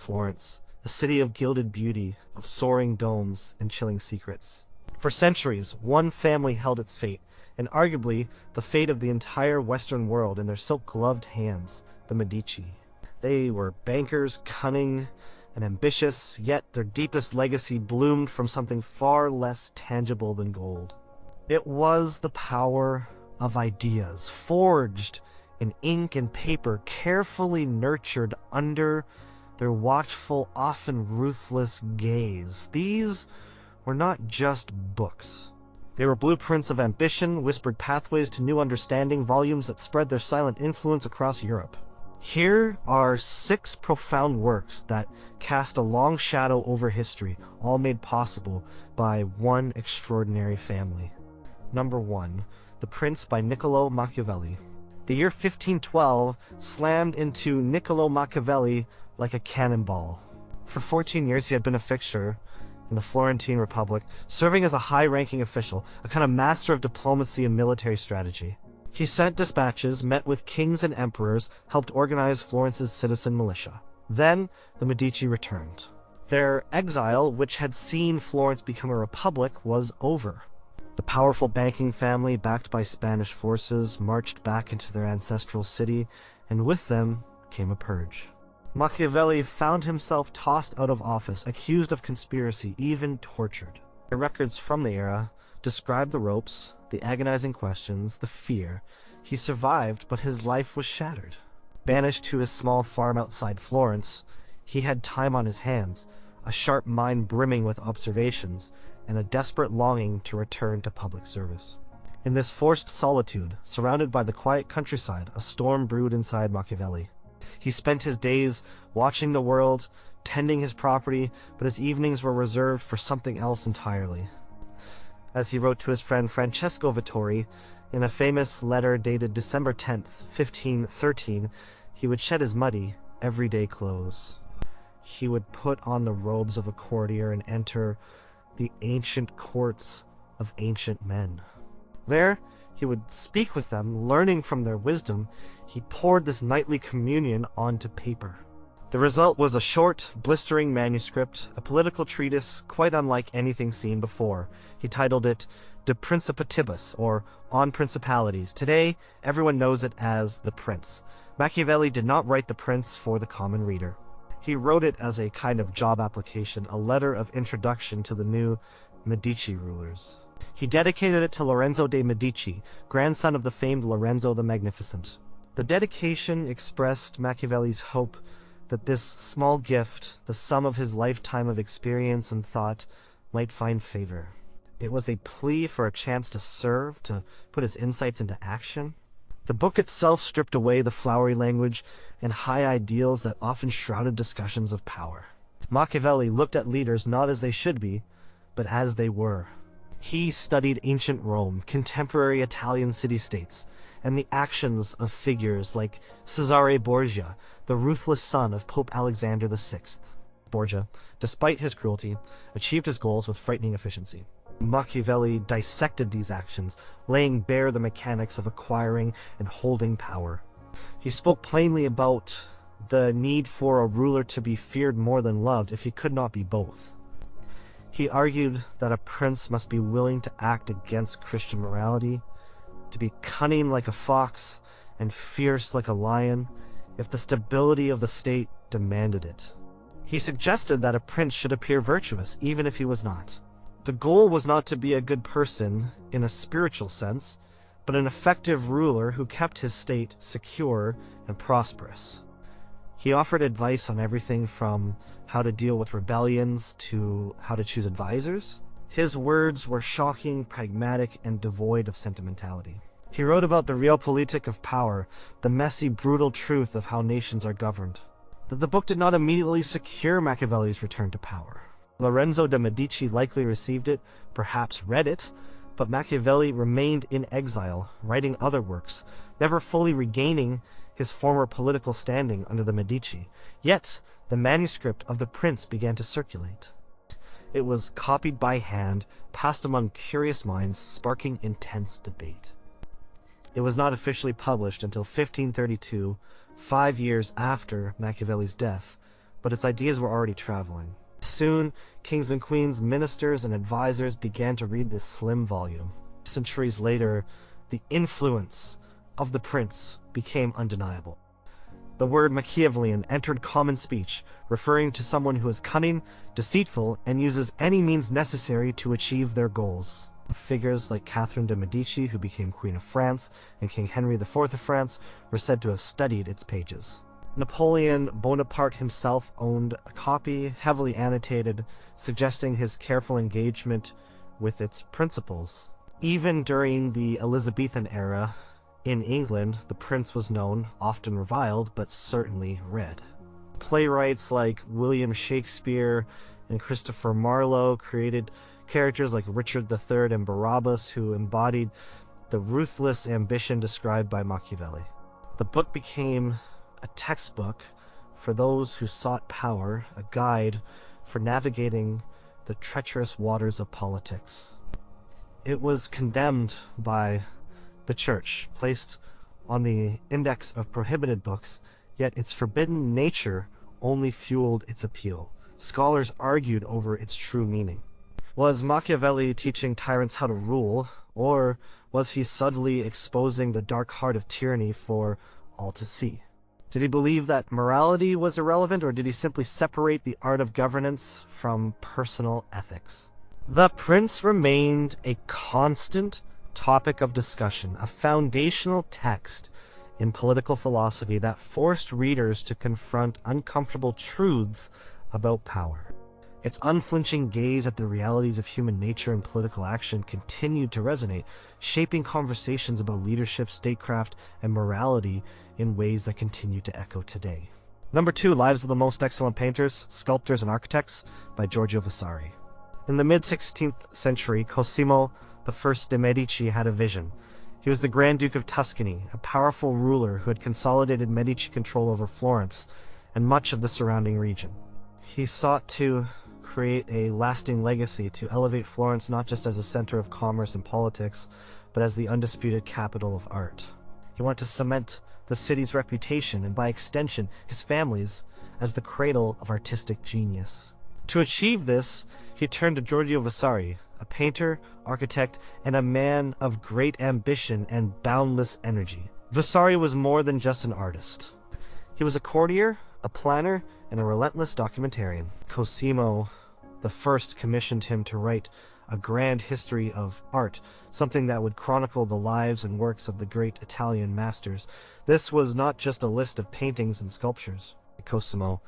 Florence, a city of gilded beauty, of soaring domes and chilling secrets. For centuries, one family held its fate, and arguably the fate of the entire Western world in their silk-gloved hands, the Medici. They were bankers, cunning and ambitious, yet their deepest legacy bloomed from something far less tangible than gold. It was the power of ideas, forged in ink and paper, carefully nurtured under their watchful, often ruthless gaze. These were not just books. They were blueprints of ambition, whispered pathways to new understanding, volumes that spread their silent influence across Europe. Here are 6 profound works that cast a long shadow over history, all made possible by one extraordinary family. Number 1. The Prince by Niccolò Machiavelli. The year 1512 slammed into Niccolò Machiavelli like a cannonball. For 14 years he had been a fixture in the Florentine Republic, serving as a high-ranking official, a kind of master of diplomacy and military strategy. He sent dispatches, met with kings and emperors, helped organize Florence's citizen militia. Then, the Medici returned. Their exile, which had seen Florence become a republic, was over. The powerful banking family, backed by Spanish forces, marched back into their ancestral city, and with them came a purge. Machiavelli found himself tossed out of office, accused of conspiracy, even tortured. The records from the era describe the ropes, the agonizing questions, the fear. He survived, but his life was shattered. Banished to his small farm outside Florence, he had time on his hands, a sharp mind brimming with observations, and a desperate longing to return to public service. In this forced solitude, surrounded by the quiet countryside, a storm brewed inside Machiavelli. He spent his days watching the world, tending his property, but his evenings were reserved for something else entirely. As he wrote to his friend Francesco Vittori in a famous letter dated December 10th, 1513, he would shed his muddy, everyday clothes. He would put on the robes of a courtier and enter the ancient courts of ancient men. There, he would speak with them, learning from their wisdom. He poured this nightly communion onto paper. The result was a short, blistering manuscript, a political treatise quite unlike anything seen before. He titled it De Principatibus, or On Principalities. Today, everyone knows it as The Prince. Machiavelli did not write The Prince for the common reader. He wrote it as a kind of job application, a letter of introduction to the new Medici rulers. He dedicated it to Lorenzo de' Medici, grandson of the famed Lorenzo the Magnificent. The dedication expressed Machiavelli's hope that this small gift, the sum of his lifetime of experience and thought, might find favor. It was a plea for a chance to serve, to put his insights into action. The book itself stripped away the flowery language and high ideals that often shrouded discussions of power. Machiavelli looked at leaders not as they should be, but as they were. He studied ancient Rome, contemporary Italian city-states, and the actions of figures like Cesare Borgia, the ruthless son of Pope Alexander VI. Borgia, despite his cruelty, achieved his goals with frightening efficiency. Machiavelli dissected these actions, laying bare the mechanics of acquiring and holding power. He spoke plainly about the need for a ruler to be feared more than loved if he could not be both. He argued that a prince must be willing to act against Christian morality, to be cunning like a fox and fierce like a lion, if the stability of the state demanded it. He suggested that a prince should appear virtuous, even if he was not. The goal was not to be a good person in a spiritual sense, but an effective ruler who kept his state secure and prosperous. He offered advice on everything from how to deal with rebellions to how to choose advisors. His words were shocking, pragmatic, and devoid of sentimentality. He wrote about the realpolitik of power, the messy, brutal truth of how nations are governed. The book did not immediately secure Machiavelli's return to power. Lorenzo de' Medici likely received it, perhaps read it, but Machiavelli remained in exile, writing other works, never fully regaining his former political standing under the Medici. Yet, the manuscript of The Prince began to circulate. It was copied by hand, passed among curious minds, sparking intense debate. It was not officially published until 1532, 5 years after Machiavelli's death, but its ideas were already traveling. Soon, kings and queens, ministers, and advisors began to read this slim volume. Centuries later, the influence of the prince became undeniable. The word Machiavellian entered common speech, referring to someone who is cunning, deceitful, and uses any means necessary to achieve their goals. Figures like Catherine de Medici, who became Queen of France, and King Henry IV of France were said to have studied its pages. Napoleon Bonaparte himself owned a copy, heavily annotated, suggesting his careful engagement with its principles. Even during the Elizabethan era, in England, the prince was known, often reviled, but certainly read. Playwrights like William Shakespeare and Christopher Marlowe created characters like Richard III and Barabbas, who embodied the ruthless ambition described by Machiavelli. The book became a textbook for those who sought power, a guide for navigating the treacherous waters of politics. It was condemned by the church, placed on the index of prohibited books, yet its forbidden nature only fueled its appeal. Scholars argued over its true meaning. Was Machiavelli teaching tyrants how to rule, or was he subtly exposing the dark heart of tyranny for all to see? Did he believe that morality was irrelevant, or did he simply separate the art of governance from personal ethics? The Prince remained a constant topic of discussion, a foundational text in political philosophy that forced readers to confront uncomfortable truths about power. Its unflinching gaze at the realities of human nature and political action continued to resonate, shaping conversations about leadership, statecraft, and morality in ways that continue to echo today. Number 2, Lives of the Most Excellent Painters, Sculptors, and Architects by Giorgio Vasari. In the mid-16th century, Cosimo I de' Medici had a vision. He was the Grand Duke of Tuscany, a powerful ruler who had consolidated Medici control over Florence and much of the surrounding region. He sought to create a lasting legacy, to elevate Florence not just as a center of commerce and politics, but as the undisputed capital of art. He wanted to cement the city's reputation, and by extension, his family's, as the cradle of artistic genius. To achieve this, he turned to Giorgio Vasari, a painter, architect, and a man of great ambition and boundless energy. Vasari was more than just an artist. He was a courtier, a planner, and a relentless documentarian. Cosimo I commissioned him to write a grand history of art, something that would chronicle the lives and works of the great Italian masters. This was not just a list of paintings and sculptures. Cosimo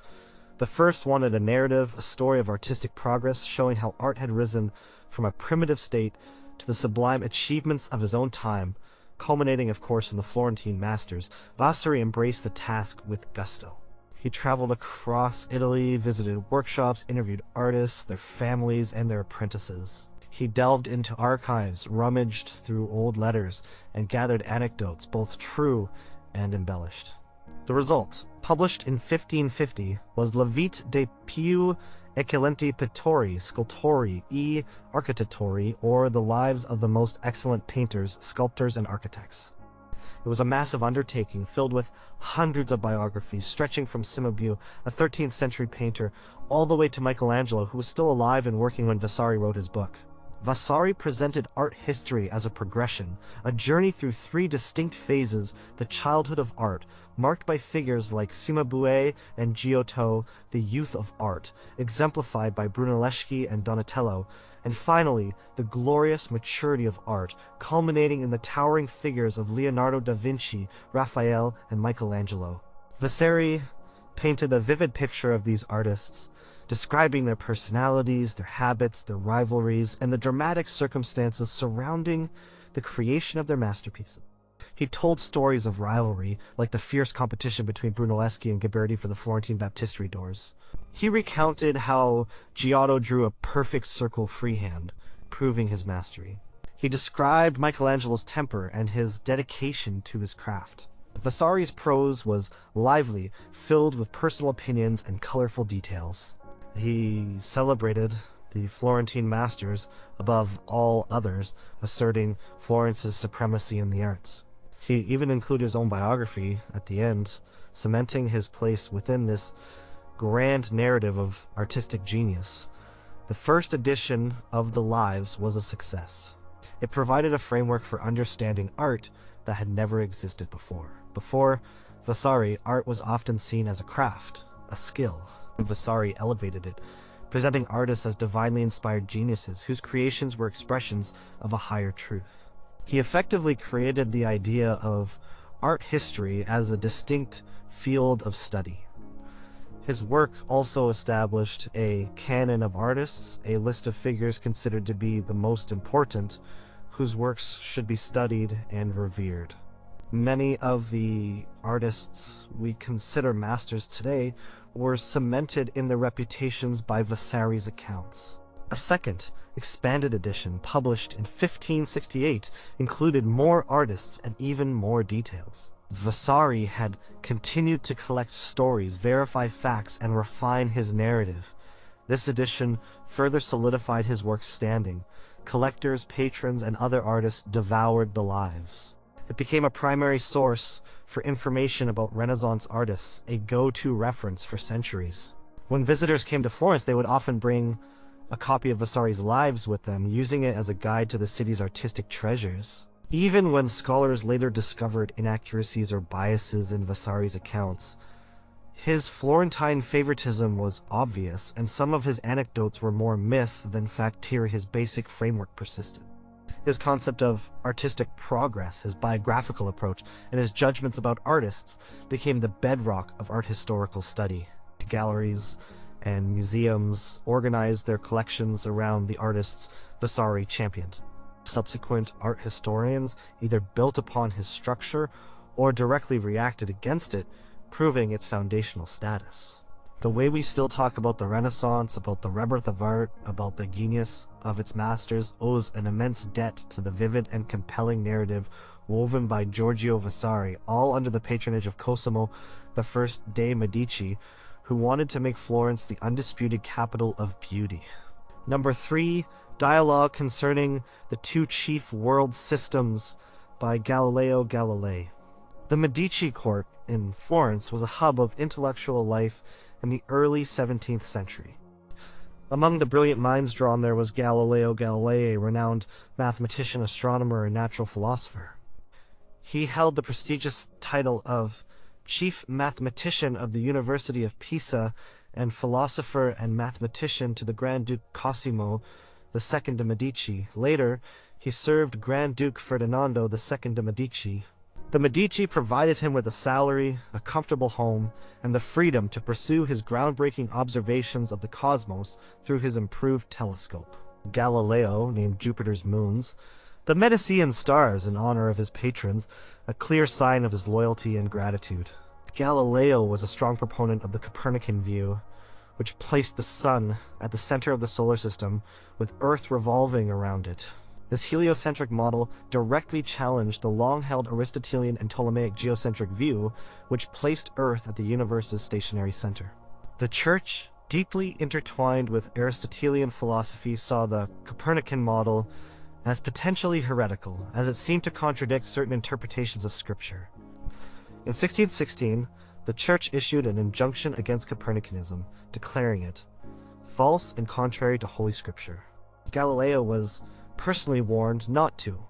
I wanted a narrative, a story of artistic progress, showing how art had risen from a primitive state to the sublime achievements of his own time, culminating, of course, in the Florentine masters. Vasari embraced the task with gusto. He traveled across Italy, visited workshops, interviewed artists, their families, and their apprentices. He delved into archives, rummaged through old letters, and gathered anecdotes, both true and embellished. The result, published in 1550, was La Vite dei più eccellenti pittori, scultori e architettori, or The Lives of the Most Excellent Painters, Sculptors, and Architects. It was a massive undertaking filled with hundreds of biographies, stretching from Cimabue, a 13th century painter, all the way to Michelangelo, who was still alive and working when Vasari wrote his book. Vasari presented art history as a progression, a journey through 3 distinct phases: the childhood of art, marked by figures like Cimabue and Giotto, the youth of art, exemplified by Brunelleschi and Donatello, and finally, the glorious maturity of art, culminating in the towering figures of Leonardo da Vinci, Raphael, and Michelangelo. Vasari painted a vivid picture of these artists, describing their personalities, their habits, their rivalries, and the dramatic circumstances surrounding the creation of their masterpieces. He told stories of rivalry, like the fierce competition between Brunelleschi and Ghiberti for the Florentine baptistery doors. He recounted how Giotto drew a perfect circle freehand, proving his mastery. He described Michelangelo's temper and his dedication to his craft. Vasari's prose was lively, filled with personal opinions and colorful details. He celebrated the Florentine masters above all others, asserting Florence's supremacy in the arts. He even included his own biography at the end, cementing his place within this grand narrative of artistic genius. The first edition of the Lives was a success. It provided a framework for understanding art that had never existed before. Before Vasari, art was often seen as a craft, a skill. Vasari elevated it, presenting artists as divinely inspired geniuses whose creations were expressions of a higher truth. He effectively created the idea of art history as a distinct field of study. His work also established a canon of artists, a list of figures considered to be the most important, whose works should be studied and revered. Many of the artists we consider masters today were cemented in their reputations by Vasari's accounts. A second, expanded edition, published in 1568, included more artists and even more details. Vasari had continued to collect stories, verify facts, and refine his narrative. This edition further solidified his work's standing. Collectors, patrons, and other artists devoured the Lives. It became a primary source for information about Renaissance artists, a go-to reference for centuries. When visitors came to Florence, they would often bring a copy of Vasari's Lives with them, using it as a guide to the city's artistic treasures. Even when scholars later discovered inaccuracies or biases in Vasari's accounts, his Florentine favoritism was obvious, and some of his anecdotes were more myth than fact. Here, his basic framework persisted. His concept of artistic progress, his biographical approach, and his judgments about artists became the bedrock of art historical study. Galleries and museums organized their collections around the artists Vasari championed. Subsequent art historians either built upon his structure or directly reacted against it, proving its foundational status. The way we still talk about the Renaissance, about the rebirth of art, about the genius of its masters, owes an immense debt to the vivid and compelling narrative woven by Giorgio Vasari, all under the patronage of Cosimo I de' Medici, who wanted to make Florence the undisputed capital of beauty. Number 3, Dialogue Concerning the Two Chief World Systems by Galileo Galilei. The Medici court in Florence was a hub of intellectual life in the early 17th century. Among the brilliant minds drawn there was Galileo Galilei, a renowned mathematician, astronomer, and natural philosopher. He held the prestigious title of Chief Mathematician of the University of Pisa and philosopher and mathematician to the Grand Duke Cosimo II de' Medici. Later, he served Grand Duke Ferdinando II de' Medici. The Medici provided him with a salary, a comfortable home, and the freedom to pursue his groundbreaking observations of the cosmos through his improved telescope. Galileo named Jupiter's moons the Medici stars in honor of his patrons, a clear sign of his loyalty and gratitude. Galileo was a strong proponent of the Copernican view, which placed the sun at the center of the solar system, with Earth revolving around it. This heliocentric model directly challenged the long-held Aristotelian and Ptolemaic geocentric view, which placed Earth at the universe's stationary center. The Church, deeply intertwined with Aristotelian philosophy, saw the Copernican model as potentially heretical, as it seemed to contradict certain interpretations of Scripture. In 1616, the Church issued an injunction against Copernicanism, declaring it false and contrary to Holy Scripture. Galileo was personally warned not to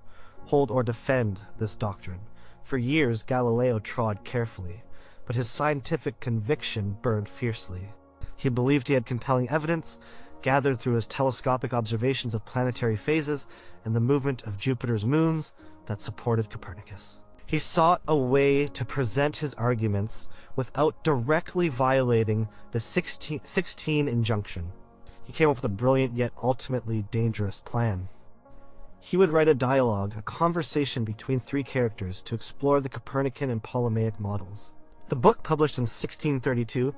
hold or defend this doctrine. For years, Galileo trod carefully, but his scientific conviction burned fiercely. He believed he had compelling evidence, gathered through his telescopic observations of planetary phases and the movement of Jupiter's moons, that supported Copernicus. He sought a way to present his arguments without directly violating the 16 injunction. He came up with a brilliant yet ultimately dangerous plan. He would write a dialogue, a conversation between three characters, to explore the Copernican and Ptolemaic models. The book, published in 1632,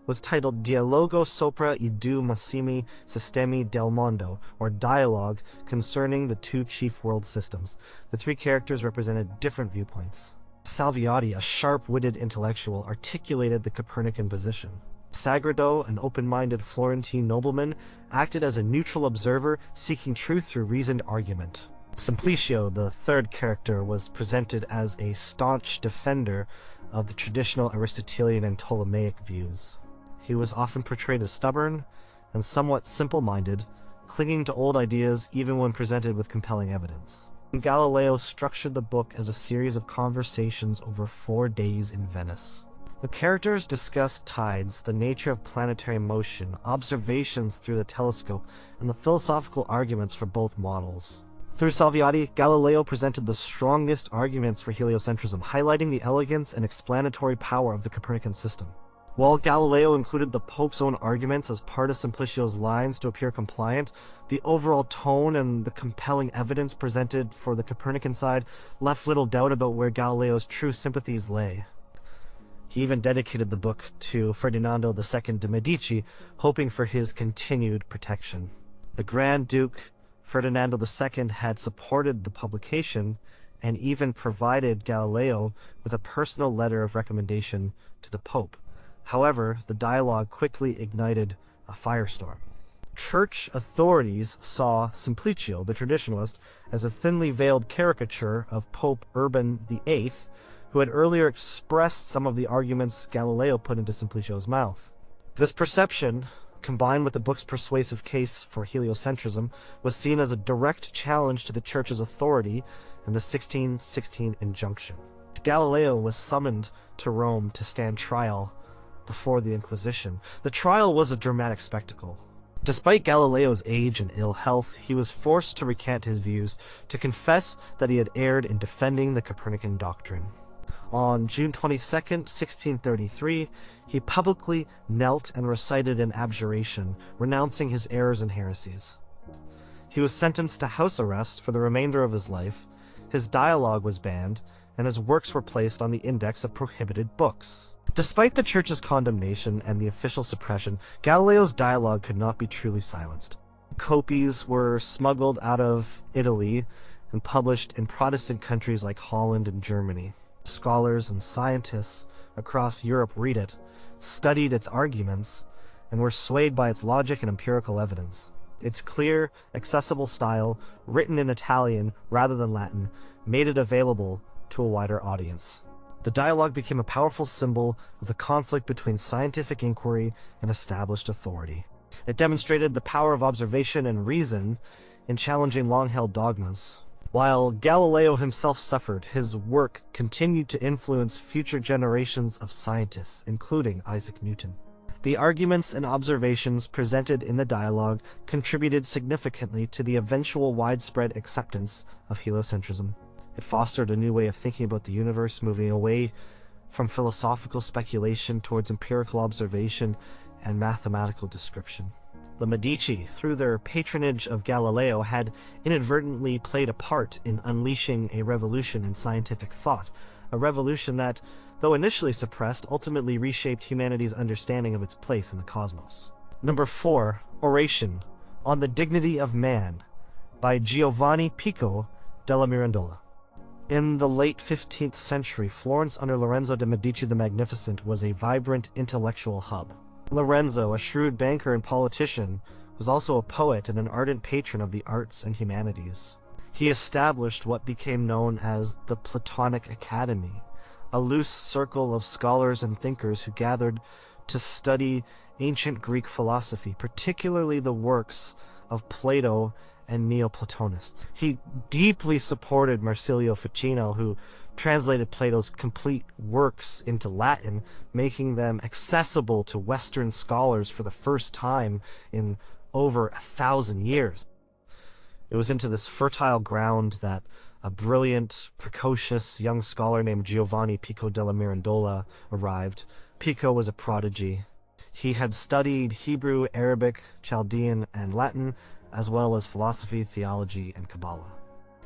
was titled Dialogo sopra I due massimi sistemi del mondo, or Dialogue Concerning the Two Chief World Systems. The three characters represented different viewpoints. Salviati, a sharp-witted intellectual, articulated the Copernican position. Sagredo, an open-minded Florentine nobleman, acted as a neutral observer, seeking truth through reasoned argument. Simplicio, the third character, was presented as a staunch defender of the traditional Aristotelian and Ptolemaic views. He was often portrayed as stubborn and somewhat simple-minded, clinging to old ideas even when presented with compelling evidence. Galileo structured the book as a series of conversations over 4 days in Venice. The characters discussed tides, the nature of planetary motion, observations through the telescope, and the philosophical arguments for both models. Through Salviati, Galileo presented the strongest arguments for heliocentrism, highlighting the elegance and explanatory power of the Copernican system. While Galileo included the Pope's own arguments as part of Simplicio's lines to appear compliant, the overall tone and the compelling evidence presented for the Copernican side left little doubt about where Galileo's true sympathies lay. He even dedicated the book to Ferdinando II de' Medici, hoping for his continued protection. The Grand Duke Ferdinando II had supported the publication and even provided Galileo with a personal letter of recommendation to the Pope. However, the dialogue quickly ignited a firestorm. Church authorities saw Simplicio, the traditionalist, as a thinly veiled caricature of Pope Urban VIII, who had earlier expressed some of the arguments Galileo put into Simplicio's mouth. This perception, combined with the book's persuasive case for heliocentrism, was seen as a direct challenge to the Church's authority and the 1616 injunction. Galileo was summoned to Rome to stand trial before the Inquisition. The trial was a dramatic spectacle. Despite Galileo's age and ill health, he was forced to recant his views, to confess that he had erred in defending the Copernican doctrine. On June 22, 1633, he publicly knelt and recited an abjuration, renouncing his errors and heresies. He was sentenced to house arrest for the remainder of his life, his dialogue was banned, and his works were placed on the index of prohibited books. Despite the Church's condemnation and the official suppression, Galileo's dialogue could not be truly silenced. Copies were smuggled out of Italy and published in Protestant countries like Holland and Germany. Scholars and scientists across Europe read it, studied its arguments, and were swayed by its logic and empirical evidence. Its clear, accessible style, written in Italian rather than Latin, made it available to a wider audience. The dialogue became a powerful symbol of the conflict between scientific inquiry and established authority. It demonstrated the power of observation and reason in challenging long-held dogmas. While Galileo himself suffered, his work continued to influence future generations of scientists, including Isaac Newton. The arguments and observations presented in the dialogue contributed significantly to the eventual widespread acceptance of heliocentrism. It fostered a new way of thinking about the universe, moving away from philosophical speculation towards empirical observation and mathematical description. The Medici, through their patronage of Galileo, had inadvertently played a part in unleashing a revolution in scientific thought, a revolution that, though initially suppressed, ultimately reshaped humanity's understanding of its place in the cosmos. Number 4. Oration on the Dignity of Man by Giovanni Pico della Mirandola. In the late 15th century, Florence under Lorenzo de' Medici the Magnificent was a vibrant intellectual hub. Lorenzo, a shrewd banker and politician, was also a poet and an ardent patron of the arts and humanities. He established what became known as the Platonic Academy, a loose circle of scholars and thinkers who gathered to study ancient Greek philosophy, particularly the works of Plato and Neoplatonists. He deeply supported Marsilio Ficino, who translated Plato's complete works into Latin, making them accessible to Western scholars for the first time in over 1,000 years. It was into this fertile ground that a brilliant, precocious young scholar named Giovanni Pico della Mirandola arrived. Pico was a prodigy. He had studied Hebrew, Arabic, Chaldean, and Latin, as well as philosophy, theology, and Kabbalah.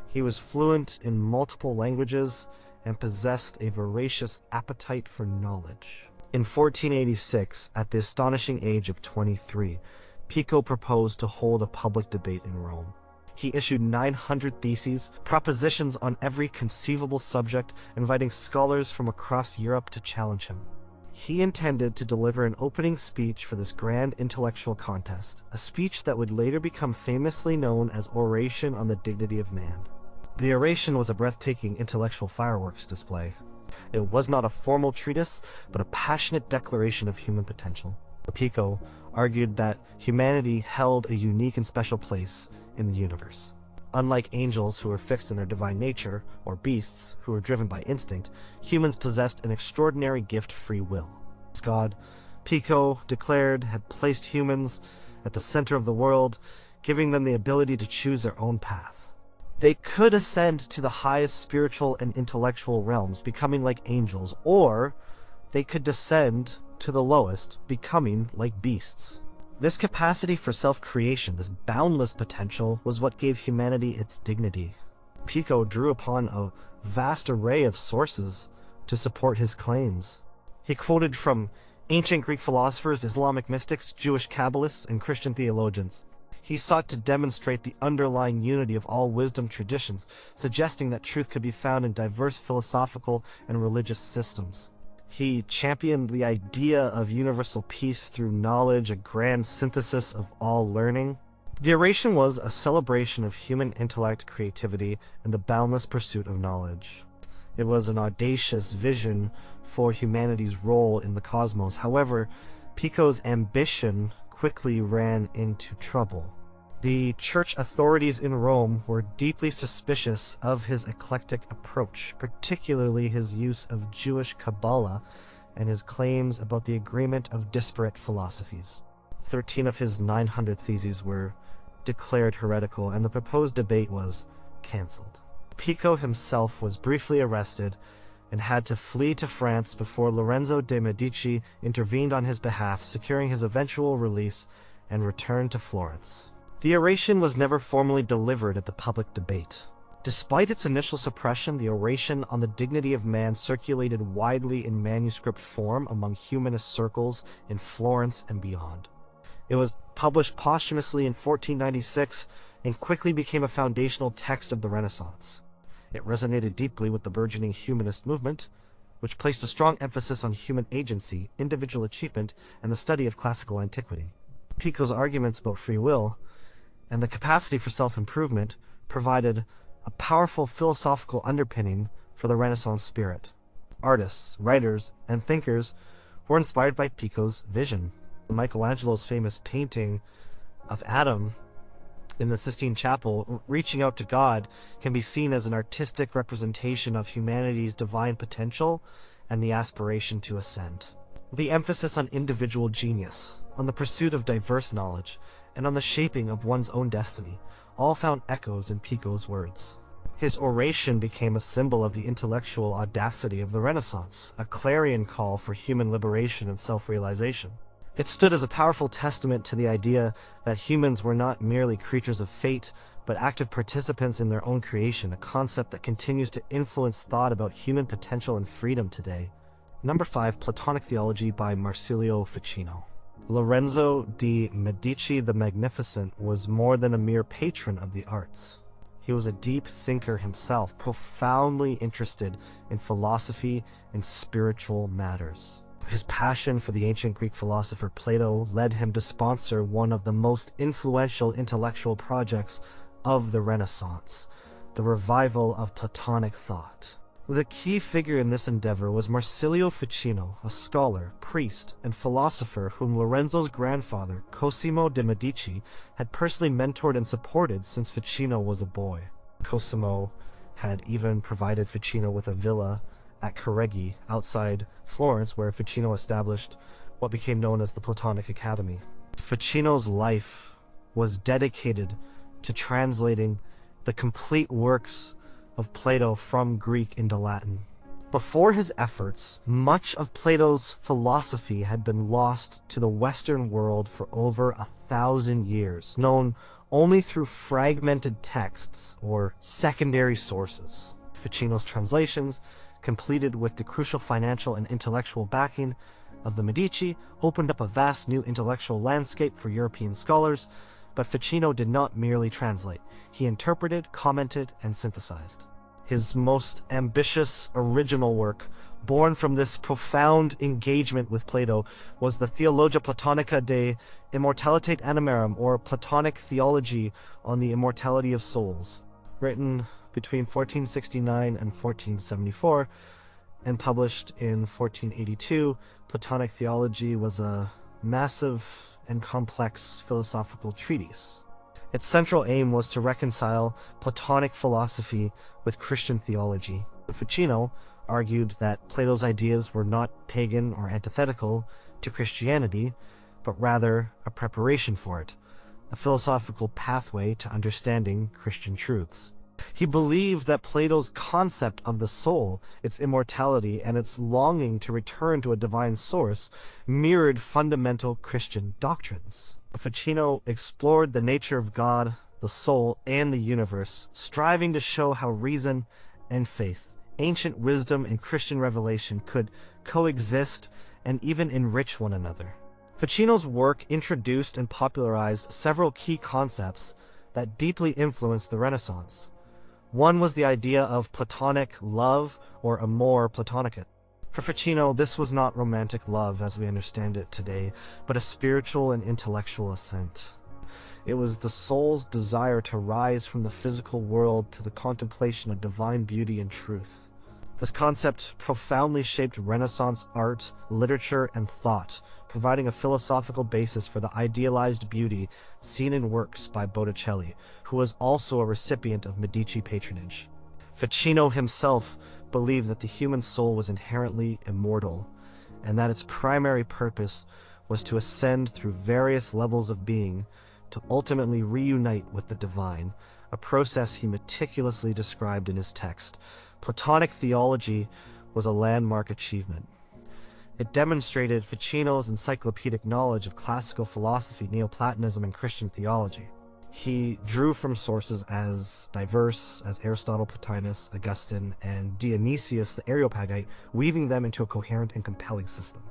He was fluent in multiple languages and possessed a voracious appetite for knowledge. In 1486, at the astonishing age of 23, Pico proposed to hold a public debate in Rome. He issued 900 theses, propositions on every conceivable subject, inviting scholars from across Europe to challenge him. He intended to deliver an opening speech for this grand intellectual contest, a speech that would later become famously known as Oration on the Dignity of Man. The oration was a breathtaking intellectual fireworks display. It was not a formal treatise, but a passionate declaration of human potential. Pico argued that humanity held a unique and special place in the universe. Unlike angels who were fixed in their divine nature, or beasts who were driven by instinct, humans possessed an extraordinary gift, free will. God, Pico declared, had placed humans at the center of the world, giving them the ability to choose their own path. They could ascend to the highest spiritual and intellectual realms, becoming like angels, or they could descend to the lowest, becoming like beasts. This capacity for self-creation, this boundless potential, was what gave humanity its dignity. Pico drew upon a vast array of sources to support his claims. He quoted from ancient Greek philosophers, Islamic mystics, Jewish Kabbalists, and Christian theologians. He sought to demonstrate the underlying unity of all wisdom traditions, suggesting that truth could be found in diverse philosophical and religious systems. He championed the idea of universal peace through knowledge, a grand synthesis of all learning. The oration was a celebration of human intellect, creativity, and the boundless pursuit of knowledge. It was an audacious vision for humanity's role in the cosmos. However, Pico's ambition quickly ran into trouble. The church authorities in Rome were deeply suspicious of his eclectic approach, particularly his use of Jewish Kabbalah and his claims about the agreement of disparate philosophies. 13 of his 900 theses were declared heretical, and the proposed debate was cancelled. Pico himself was briefly arrested and had to flee to France before Lorenzo de' Medici intervened on his behalf, securing his eventual release and return to Florence. The oration was never formally delivered at the public debate. Despite its initial suppression, the oration on the dignity of man circulated widely in manuscript form among humanist circles in Florence and beyond. It was published posthumously in 1496 and quickly became a foundational text of the Renaissance. It resonated deeply with the burgeoning humanist movement, which placed a strong emphasis on human agency, individual achievement, and the study of classical antiquity. Pico's arguments about free will and the capacity for self-improvement provided a powerful philosophical underpinning for the Renaissance spirit. Artists, writers, and thinkers were inspired by Pico's vision. Michelangelo's famous painting of Adam in the Sistine Chapel, reaching out to God, can be seen as an artistic representation of humanity's divine potential and the aspiration to ascend. The emphasis on individual genius, on the pursuit of diverse knowledge, and on the shaping of one's own destiny, all found echoes in Pico's words. His oration became a symbol of the intellectual audacity of the Renaissance, a clarion call for human liberation and self-realization. It stood as a powerful testament to the idea that humans were not merely creatures of fate, but active participants in their own creation, a concept that continues to influence thought about human potential and freedom today. Number 5, Platonic Theology by Marsilio Ficino. Lorenzo de' Medici the Magnificent was more than a mere patron of the arts. He was a deep thinker himself, profoundly interested in philosophy and spiritual matters. His passion for the ancient Greek philosopher Plato led him to sponsor one of the most influential intellectual projects of the Renaissance, the revival of Platonic thought. The key figure in this endeavor was Marsilio Ficino, a scholar, priest, and philosopher whom Lorenzo's grandfather, Cosimo de' Medici, had personally mentored and supported since Ficino was a boy. Cosimo had even provided Ficino with a villa at Careggi, outside Florence, where Ficino established what became known as the Platonic Academy. Ficino's life was dedicated to translating the complete works of Plato from Greek into Latin. Before his efforts, much of Plato's philosophy had been lost to the Western world for over 1,000 years, known only through fragmented texts or secondary sources. Ficino's translations, completed with the crucial financial and intellectual backing of the Medici, opened up a vast new intellectual landscape for European scholars, but Ficino did not merely translate. He interpreted, commented, and synthesized. His most ambitious original work, born from this profound engagement with Plato, was the Theologia Platonica de Immortalitate Animarum, or Platonic Theology on the Immortality of Souls, written between 1469 and 1474, and published in 1482. Platonic theology was a massive and complex philosophical treatise. Its central aim was to reconcile Platonic philosophy with Christian theology. Ficino argued that Plato's ideas were not pagan or antithetical to Christianity, but rather a preparation for it, a philosophical pathway to understanding Christian truths. He believed that Plato's concept of the soul, its immortality, and its longing to return to a divine source mirrored fundamental Christian doctrines. Ficino explored the nature of God, the soul, and the universe, striving to show how reason and faith, ancient wisdom and Christian revelation could coexist and even enrich one another. Ficino's work introduced and popularized several key concepts that deeply influenced the Renaissance. One was the idea of Platonic love, or amor platonicus. For Ficino, this was not romantic love as we understand it today, but a spiritual and intellectual ascent. It was the soul's desire to rise from the physical world to the contemplation of divine beauty and truth. This concept profoundly shaped Renaissance art, literature, and thought, providing a philosophical basis for the idealized beauty seen in works by Botticelli, who was also a recipient of Medici patronage. Ficino himself believed that the human soul was inherently immortal, and that its primary purpose was to ascend through various levels of being to ultimately reunite with the divine, a process he meticulously described in his text. Platonic theology was a landmark achievement. It demonstrated Ficino's encyclopedic knowledge of classical philosophy, Neoplatonism, and Christian theology. He drew from sources as diverse as Aristotle, Plotinus, Augustine, and Dionysius the Areopagite, weaving them into a coherent and compelling system.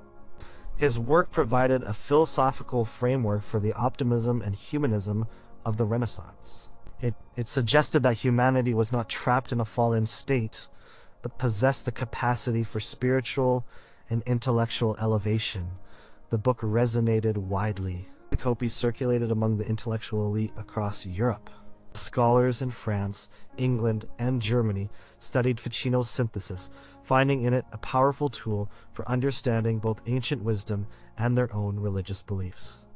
His work provided a philosophical framework for the optimism and humanism of the Renaissance. It suggested that humanity was not trapped in a fallen state, but possessed the capacity for spiritual and intellectual elevation. The book resonated widely. The copies circulated among the intellectual elite across Europe. Scholars in France, England, and Germany studied Ficino's synthesis, finding in it a powerful tool for understanding both ancient wisdom and their own religious beliefs.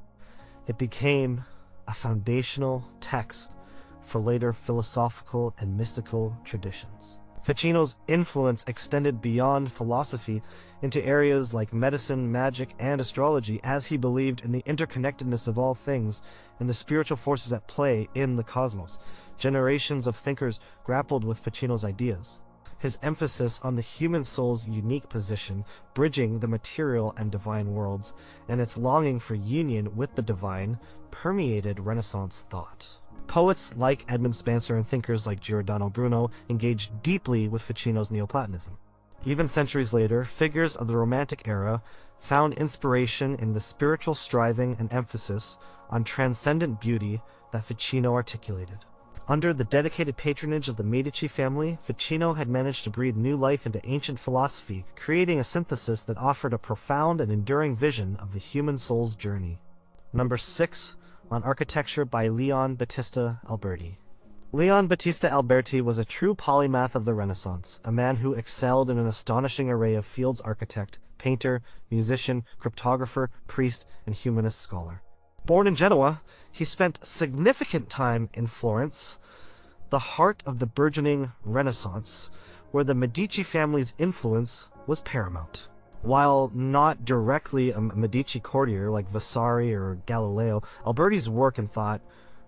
It became a foundational text for later philosophical and mystical traditions. Ficino's influence extended beyond philosophy into areas like medicine, magic, and astrology, as he believed in the interconnectedness of all things and the spiritual forces at play in the cosmos. Generations of thinkers grappled with Ficino's ideas. His emphasis on the human soul's unique position, bridging the material and divine worlds, and its longing for union with the divine, permeated Renaissance thought. Poets like Edmund Spenser and thinkers like Giordano Bruno engaged deeply with Ficino's Neoplatonism. Even centuries later, figures of the Romantic era found inspiration in the spiritual striving and emphasis on transcendent beauty that Ficino articulated. Under the dedicated patronage of the Medici family, Ficino had managed to breathe new life into ancient philosophy, creating a synthesis that offered a profound and enduring vision of the human soul's journey. Number 6. On Architecture by Leon Battista Alberti. Leon Battista Alberti was a true polymath of the Renaissance, a man who excelled in an astonishing array of fields: architect, painter, musician, cryptographer, priest, and humanist scholar. Born in Genoa, he spent significant time in Florence, the heart of the burgeoning Renaissance, where the Medici family's influence was paramount. While not directly a Medici courtier like Vasari or Galileo, Alberti's work and thought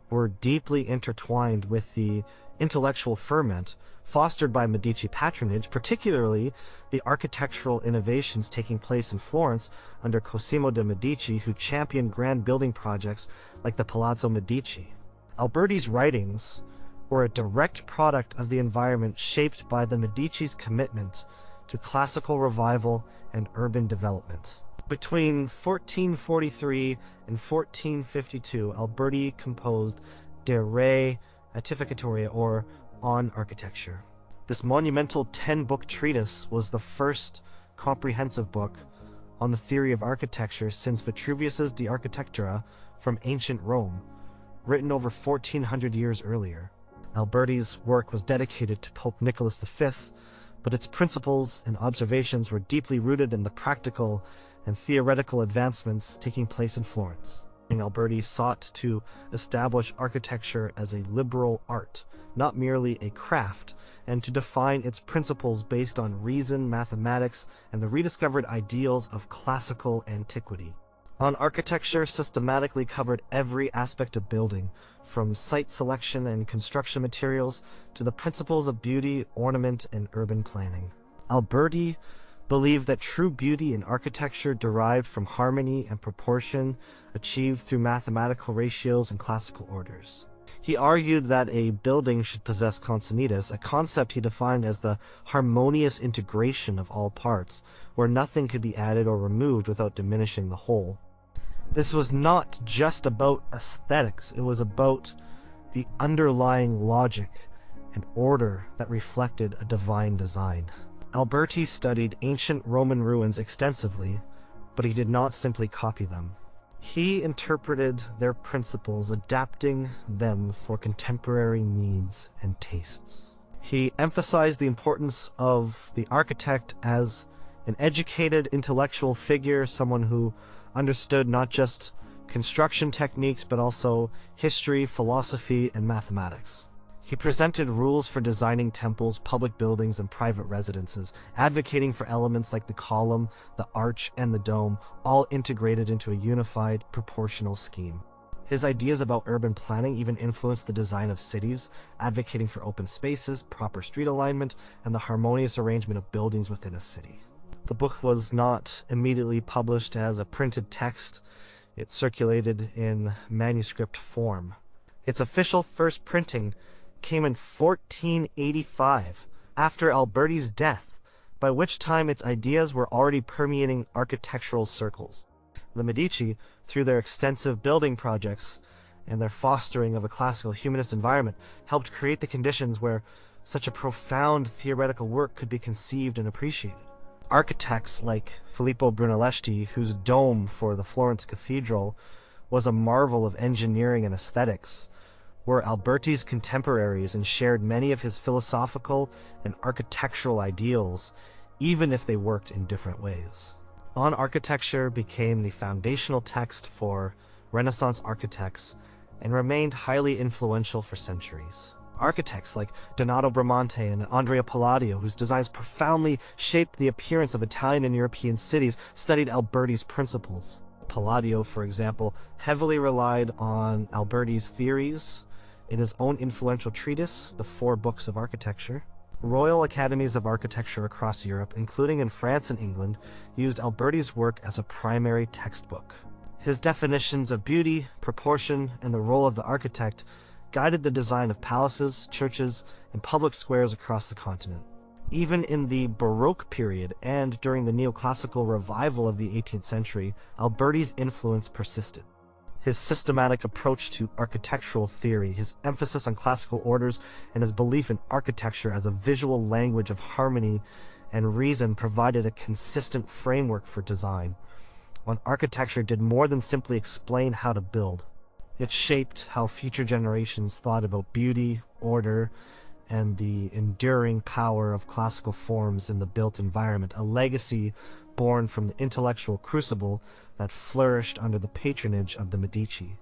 were deeply intertwined with the intellectual ferment fostered by Medici patronage, particularly the architectural innovations taking place in Florence under Cosimo de' Medici, who championed grand building projects like the Palazzo Medici. Alberti's writings were a direct product of the environment shaped by the Medici's commitment to classical revival and urban development. Between 1443 and 1452, Alberti composed De Re Architecturia, or On Architecture. This monumental 10-book treatise was the first comprehensive book on the theory of architecture since Vitruvius's De Architectura from ancient Rome, written over 1400 years earlier. Alberti's work was dedicated to Pope Nicholas V, but its principles and observations were deeply rooted in the practical and theoretical advancements taking place in Florence. Alberti sought to establish architecture as a liberal art, not merely a craft, and to define its principles based on reason, mathematics, and the rediscovered ideals of classical antiquity. On architecture systematically covered every aspect of building, from site selection and construction materials to the principles of beauty, ornament, and urban planning. Alberti believed that true beauty in architecture derived from harmony and proportion achieved through mathematical ratios and classical orders. He argued that a building should possess consonitas, a concept he defined as the harmonious integration of all parts, where nothing could be added or removed without diminishing the whole. This was not just about aesthetics, it was about the underlying logic and order that reflected a divine design. Alberti studied ancient Roman ruins extensively, but he did not simply copy them. He interpreted their principles, adapting them for contemporary needs and tastes. He emphasized the importance of the architect as an educated intellectual figure, someone who understood not just construction techniques, but also history, philosophy, and mathematics. He presented rules for designing temples, public buildings, and private residences, advocating for elements like the column, the arch, and the dome, all integrated into a unified, proportional scheme. His ideas about urban planning even influenced the design of cities, advocating for open spaces, proper street alignment, and the harmonious arrangement of buildings within a city. The book was not immediately published as a printed text. It circulated in manuscript form. Its official first printing came in 1485, after Alberti's death, by which time its ideas were already permeating architectural circles. The Medici, through their extensive building projects and their fostering of a classical humanist environment, helped create the conditions where such a profound theoretical work could be conceived and appreciated. Architects like Filippo Brunelleschi, whose dome for the Florence Cathedral was a marvel of engineering and aesthetics, were Alberti's contemporaries and shared many of his philosophical and architectural ideals, even if they worked in different ways. On Architecture became the foundational text for Renaissance architects and remained highly influential for centuries. Architects like Donato Bramante and Andrea Palladio, whose designs profoundly shaped the appearance of Italian and European cities, studied Alberti's principles. Palladio, for example, heavily relied on Alberti's theories in his own influential treatise, The Four Books of Architecture. Royal academies of architecture across Europe, including in France and England, used Alberti's work as a primary textbook. His definitions of beauty, proportion, and the role of the architect guided the design of palaces, churches, and public squares across the continent. Even in the Baroque period and during the neoclassical revival of the 18th century, Alberti's influence persisted. His systematic approach to architectural theory, his emphasis on classical orders, and his belief in architecture as a visual language of harmony and reason provided a consistent framework for design. When architecture did more than simply explain how to build, it shaped how future generations thought about beauty, order, and the enduring power of classical forms in the built environment, a legacy born from the intellectual crucible that flourished under the patronage of the Medici.